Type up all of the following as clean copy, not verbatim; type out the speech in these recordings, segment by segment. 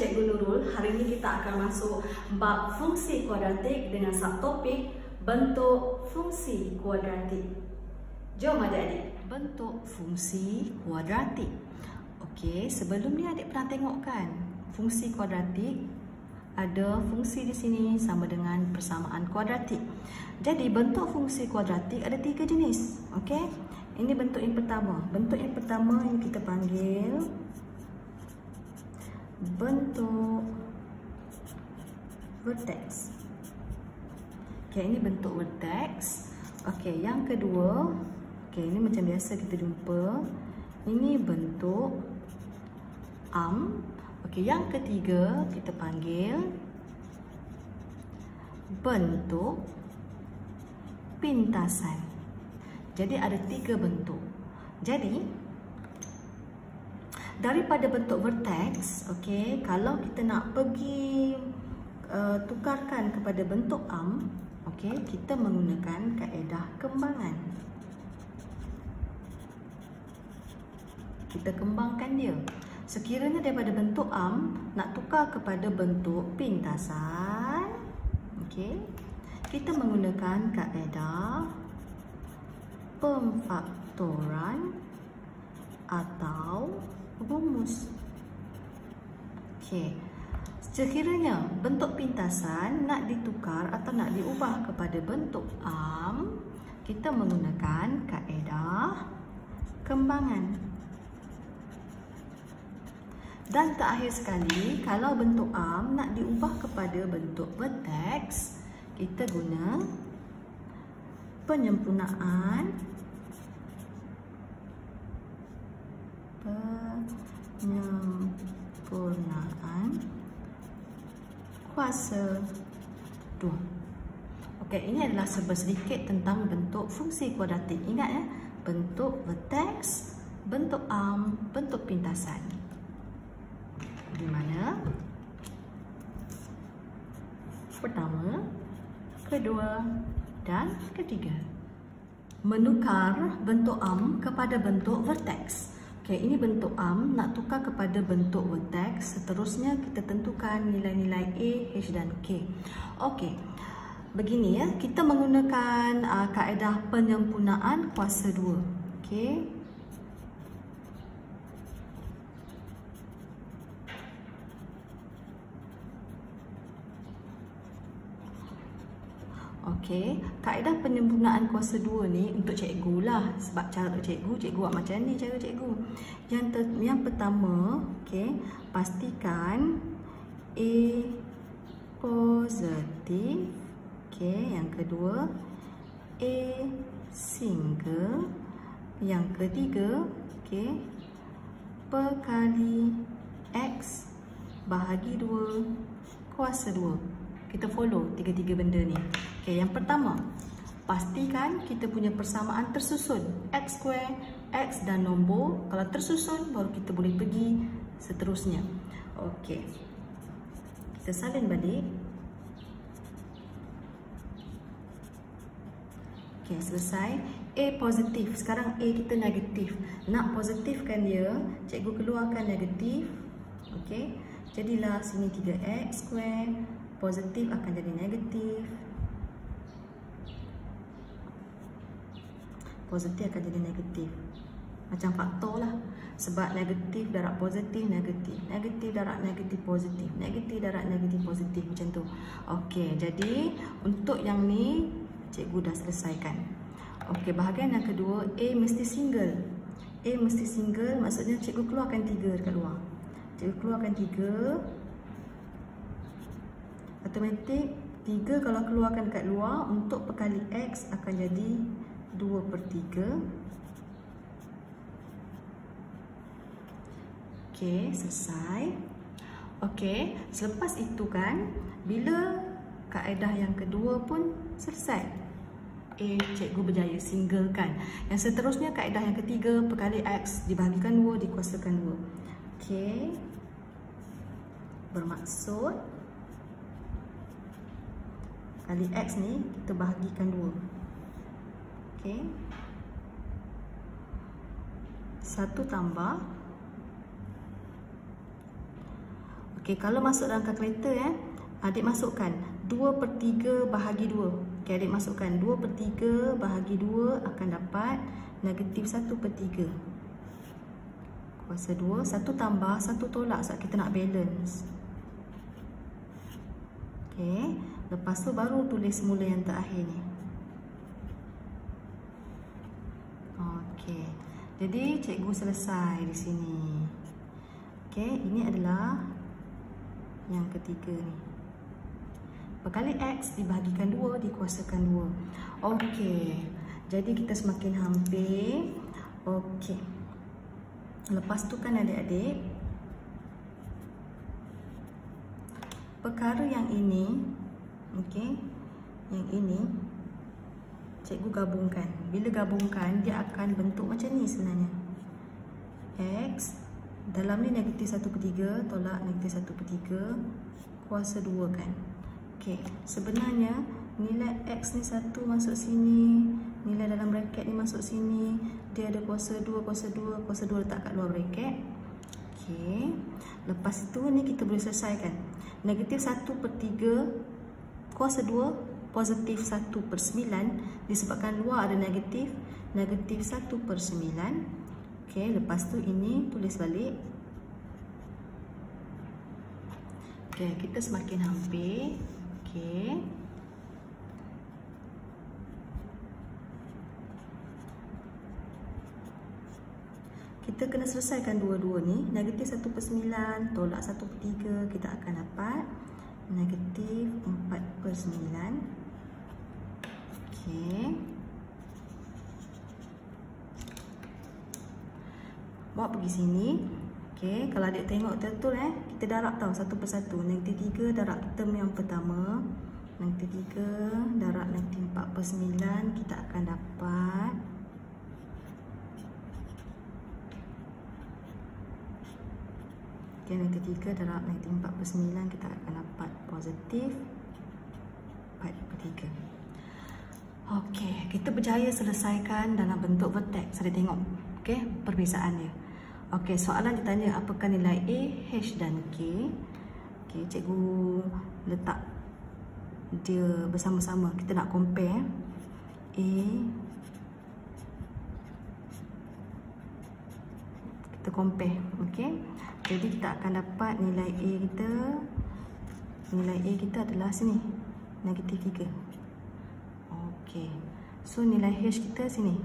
Cikgu Nurul. Hari ini kita akan masuk bab fungsi kuadratik dengan subtopik bentuk fungsi kuadratik. Jom adik-adik, bentuk fungsi kuadratik. Okey, sebelum ni adik pernah tengok kan fungsi kuadratik? Ada fungsi di sini sama dengan persamaan kuadratik. Jadi bentuk fungsi kuadratik ada 3 jenis. Okey, ini bentuk yang pertama. Bentuk yang pertama ini kita panggil bentuk vertex. Okey, ini bentuk vertex. Okey, yang kedua, okey, ini macam biasa kita jumpa. Ini bentuk arm. Okey, yang ketiga kita panggil bentuk pintasan. Jadi ada 3 bentuk. Jadi daripada bentuk vertex, okey, kalau kita nak pergi tukarkan kepada bentuk arm, okey, kita menggunakan kaedah kembangan. Kita kembangkan dia. Sekiranya daripada bentuk arm nak tukar kepada bentuk pintasan, okey, kita menggunakan kaedah pemfaktoran atau rumus. Okey, sekiranya bentuk pintasan nak ditukar atau nak diubah kepada bentuk arm, kita menggunakan kaedah kembangan. Dan terakhir sekali, kalau bentuk arm nak diubah kepada bentuk vertex, kita guna penyempurnaan kuasa 2. Okey, ini adalah sedikit tentang bentuk fungsi kuadratik. Ingat ya, bentuk vertex, bentuk arm, bentuk pintasan. Di mana? Pertama, kedua, dan ketiga. Menukar bentuk arm kepada bentuk vertex. Okey, ini bentuk arm nak tukar kepada bentuk vertex. Seterusnya kita tentukan nilai-nilai A, H dan K. Okey, begini ya, kita menggunakan kaedah penyempurnaan kuasa 2. Okey. Okey, kaedah penyempurnaan kuasa 2 ni untuk cikgu lah. Sebab cara cikgu buat macam ni cara cikgu. Yang pertama, okey, pastikan A positif. Okey, yang kedua A single. Yang ketiga, okey, perkali X bahagi 2 kuasa 2. Kita follow 3 benda ni. Okey, yang pertama, pastikan kita punya persamaan tersusun. X square, X dan nombor. Kalau tersusun, baru kita boleh pergi seterusnya. Okey, kita salin balik. Okey, selesai. A positif. Sekarang A kita negatif. Nak positifkan dia, cikgu keluarkan negatif. Okey, jadilah sini 3X square. Positif akan jadi negatif. Positif akan jadi negatif. Macam faktor lah. Sebab negatif darab positif, negatif. Negatif darab negatif, positif. Negatif darab negatif, positif. Macam tu. Okey, jadi untuk yang ni cikgu dah selesaikan. Okey, bahagian yang kedua, A mesti single. A mesti single, maksudnya cikgu keluarkan 3 dekat luar. Cikgu keluarkan 3. Automatik 3 kalau keluarkan kat luar, untuk perkali X akan jadi 2/3. Okey, selesai. Okey, selepas itu kan, bila kaedah yang kedua pun selesai, A cikgu berjaya singlekan. Yang seterusnya kaedah yang ketiga, perkali X dibahagikan 2 dikuasakan 2. Okey, bermaksud kali X ni kita bahagikan 2. Okey, 1 tambah Okey, kalau masuk dalam kalkulator adik masukkan 2/3 bahagi 2. Okey, adik masukkan 2/3 bahagi 2 akan dapat negatif 1/3. Kuasa 2, 1 tambah, 1 tolak sebab kita nak balance. Okey, lepas tu baru tulis semula yang terakhir ni. Okey, jadi cikgu selesai di sini. Okey, ini adalah yang ketiga ni. Berkali X dibahagikan 2 dikuasakan 2. Okey, jadi kita semakin hampir. Okey, lepas tu kan adik-adik, perkara yang ini, okey, yang ini cikgu gabungkan. Bila gabungkan, dia akan bentuk macam ni sebenarnya. X, dalam ni negatif 1/3, tolak negatif 1/3, kuasa 2 kan. Okey, sebenarnya nilai X ni 1 masuk sini, nilai dalam bracket ni masuk sini, dia ada kuasa 2, kuasa 2, kuasa 2 letak kat luar bracket. Okey, lepas tu ni kita boleh selesaikan. Negatif 1/3, kuasa 2, positif 1/9, disebabkan luar ada negatif, negatif 1/9. Okey, lepas tu ini tulis balik. Okey, kita semakin hampir. Okey. Kita kena selesaikan dua-dua ni. Negatif 1/9 tolak 1/3, kita akan dapat negatif 4/9. Okey. Bawa pergi sini. Okey, kalau adik tengok betul kita darab tahu satu persatu. Negatif 3 darab term yang pertama. Negatif 3 darab negatif 4/9, kita akan dapat negatif 3 darab negatif 4/9, kita akan dapat positif 4/3. Okey, kita berjaya selesaikan dalam bentuk vertex. Ada tengok okey perbezaan dia. Okey, soalan ditanya apakah nilai A, H dan K. Okey, cikgu letak dia bersama-sama. Kita nak compare A, kita compare. Okey, jadi kita akan dapat nilai A kita, nilai A kita adalah sini, negatif 3. Okey, so nilai H kita sini.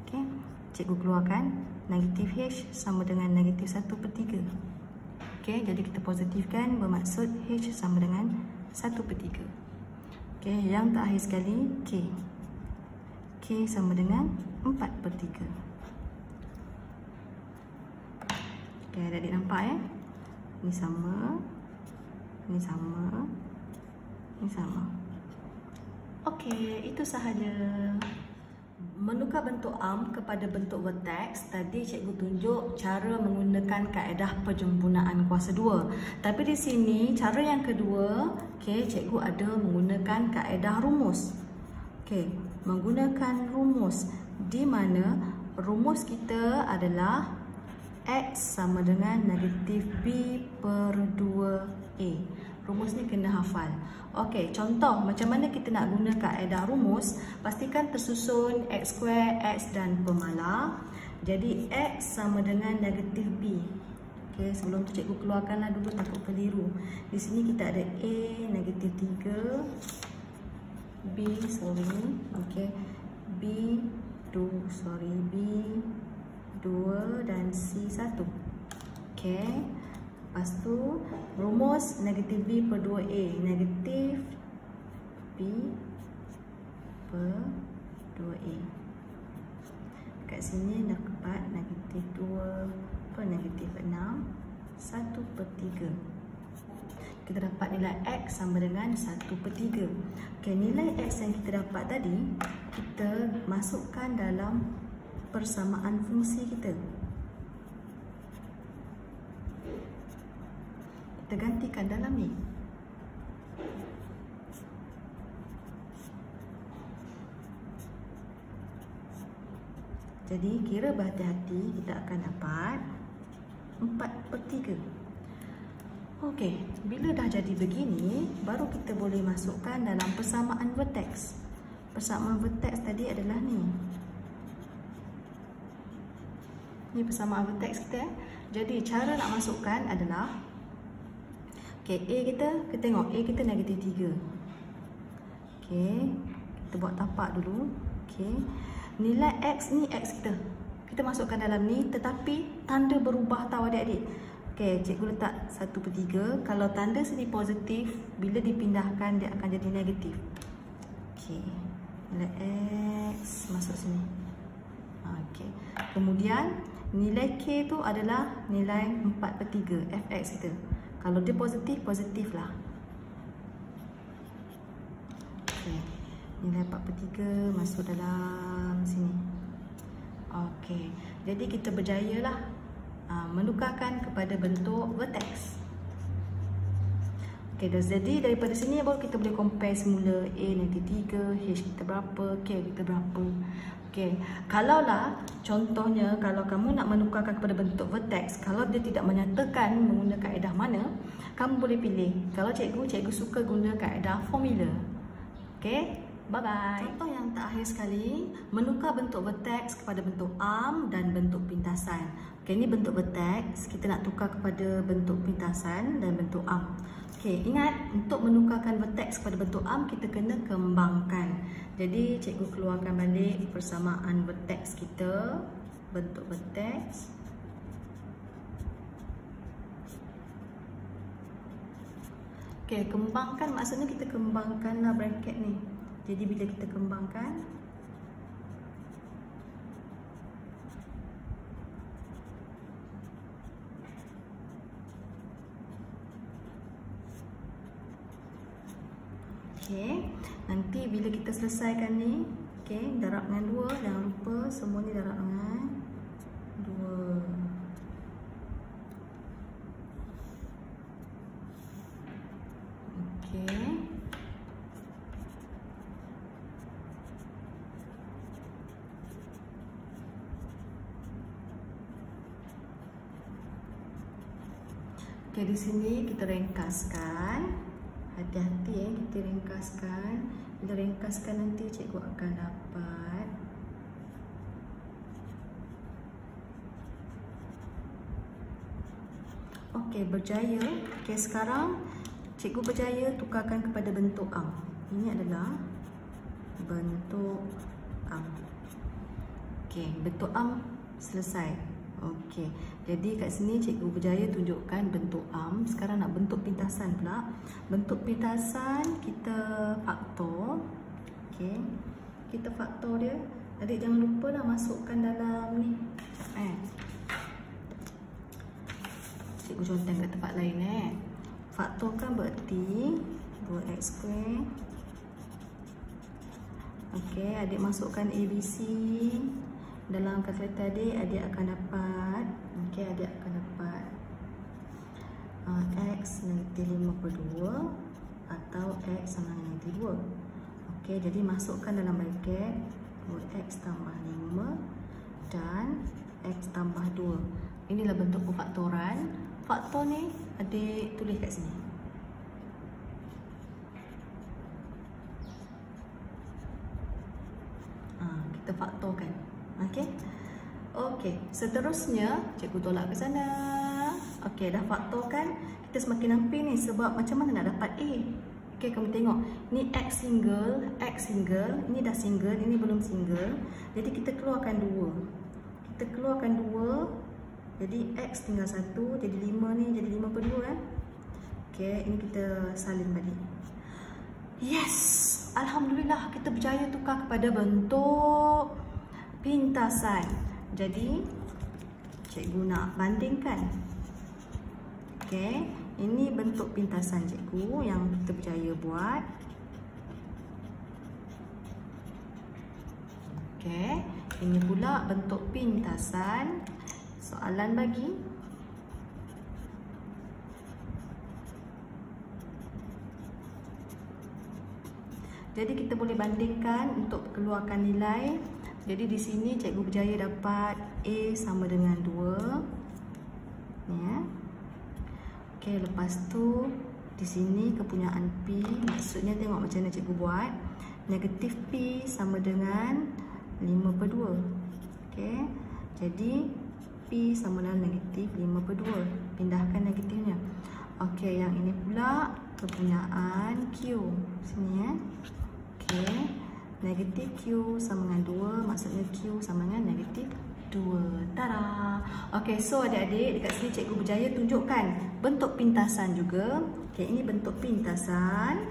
Okey, cikgu keluarkan negatif H sama dengan negatif 1/3. Okey, jadi kita positifkan, bermaksud H sama dengan 1/3. Okey, yang terakhir sekali K. K sama dengan 4/3. Okey, adik nampak Ni sama, ni sama, ni sama. Okey, itu sahaja. Menukar bentuk arm kepada bentuk vertex, tadi cikgu tunjuk cara menggunakan kaedah penjumpunaan kuasa 2. Tapi di sini cara yang kedua, okey, cikgu ada menggunakan kaedah rumus. Okey, menggunakan rumus di mana rumus kita adalah X sama dengan negatif B/2A. Rumus ni kena hafal. Okey, contoh macam mana kita nak guna kaedah rumus, pastikan tersusun X square, X dan pemalar. Jadi X sama dengan negatif B. Okey, sebelum tu cikgu keluarkanlah dulu takut keliru. Di sini kita ada A negatif 3, B okey, B2 dan C1. Okey. Lepas tu rumus negatif B/2A, negatif B/2A. Kat sini dapat negatif 2 per negatif 6, 1/3. Kita dapat nilai X sama dengan 1/3. Okay, nilai X yang kita dapat tadi, kita masukkan dalam persamaan fungsi kita. Kita gantikan dalam ni. Jadi kira berhati-hati, kita akan dapat 4/3. Okey, bila dah jadi begini, baru kita boleh masukkan dalam persamaan vertex. Persamaan vertex tadi adalah ni. Ni persamaan vertex kita. Jadi cara nak masukkan adalah, okey, A kita tengok A kita negatif 3. Okey, kita buat tapak dulu. Okey, nilai X ni X kita. Kita masukkan dalam ni, tetapi tanda berubah tau adik-adik. Okey, cikgu letak 1/3. Kalau tanda sini positif, bila dipindahkan dia akan jadi negatif. Okey, nilai X masuk sini. Okey, kemudian nilai K tu adalah nilai 4/3 Fx kita. Kalau dia positif, positif lah. Okey, nilai 4/3 masuk dalam sini. Okey, jadi kita berjaya lah menukarkan kepada bentuk vertex. Okey, jadi daripada sini baru kita boleh compare semula. A nanti 3, H kita berapa, K kita berapa. Okey, kalaulah contohnya kalau kamu nak menukarkan kepada bentuk vertex, kalau dia tidak menyatakan menggunakan kaedah mana, kamu boleh pilih. Kalau cikgu suka guna kaedah formula. Okey, bye-bye. Contoh yang terakhir sekali, menukar bentuk vertex kepada bentuk arm dan bentuk pintasan. Okey, ini bentuk vertex, kita nak tukar kepada bentuk pintasan dan bentuk arm. Okey, ingat untuk menukarkan vertex kepada bentuk arm kita kena kembangkan. Jadi cikgu keluarkan balik persamaan vertex kita, bentuk vertex. Okey, kembangkan maksudnya kita kembangkanlah bracket ni. Jadi bila kita kembangkan, okey, nanti bila kita selesaikan ni, okey, darab dengan 2, jangan lupa semua ni darab dengan 2. Okey. Okey, di sini kita ringkaskan. Hati-hati kita ringkaskan. Bila ringkaskan nanti cikgu akan dapat okey, berjaya. Okey, sekarang cikgu berjaya tukarkan kepada bentuk arm. Ini adalah bentuk arm. Okey, bentuk arm selesai. Okey, jadi kat sini cikgu berjaya tunjukkan bentuk arm. Sekarang nak bentuk pintasan pula. Bentuk pintasan kita faktor. Okey, kita faktor dia. Adik jangan lupa lah masukkan dalam ni. Cikgu conteng kat tempat lain Faktorkan berarti 2x². Okey, adik masukkan ABC. Dalam kalkulator adik akan dapat, okey, adik akan dapat x negatif 5/2 atau x sama dengan negatif 2. Okey, jadi masukkan dalam bracket 2x tambah 5 dan x tambah 2. Inilah bentuk pemfaktoran. Faktor ni adik tulis kat sini. Kita faktorkan. Okey. Okey, seterusnya cikgu tolak ke sana. Okey, dah faktorkan. Kita semakin nampak ni sebab macam mana nak dapat A. Okey, kamu tengok. Ni X single, ini dah single, ini belum single. Jadi kita keluarkan 2. Kita keluarkan 2. Jadi X tinggal 1, jadi 5 ni jadi 5/2 kan. Okey, ini kita salin balik. Yes, alhamdulillah kita berjaya tukar kepada bentuk pintasan. Jadi cikgu nak bandingkan. Okey, ini bentuk pintasan cikgu yang kita berjaya buat. Okey, ini pula bentuk pintasan. Soalan bagi jadi kita boleh bandingkan untuk keluarkan nilai. Jadi di sini cikgu berjaya dapat A sama dengan 2. Ya. Okey, lepas tu di sini kepunyaan P, maksudnya tengok macam mana cikgu buat. Negatif P sama dengan 5/2. Okey. Jadi P sama dengan negatif 5/2. Pindahkan negatifnya. Okey, yang ini pula kepunyaan Q. Sini ya. Okey. Negatif Q sama dengan 2, maksudnya Q sama dengan negatif 2. Tada! Okey, so adik-adik, dekat sini cikgu berjaya tunjukkan bentuk pintasan juga. Okey, ini bentuk pintasan.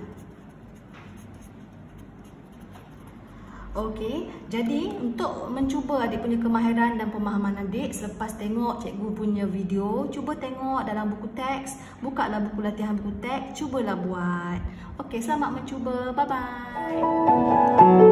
Okey, jadi untuk mencuba adik punya kemahiran dan pemahaman adik selepas tengok cikgu punya video, cuba tengok dalam buku teks, bukalah buku latihan buku teks, cubalah buat. Okey, selamat mencuba. Bye-bye.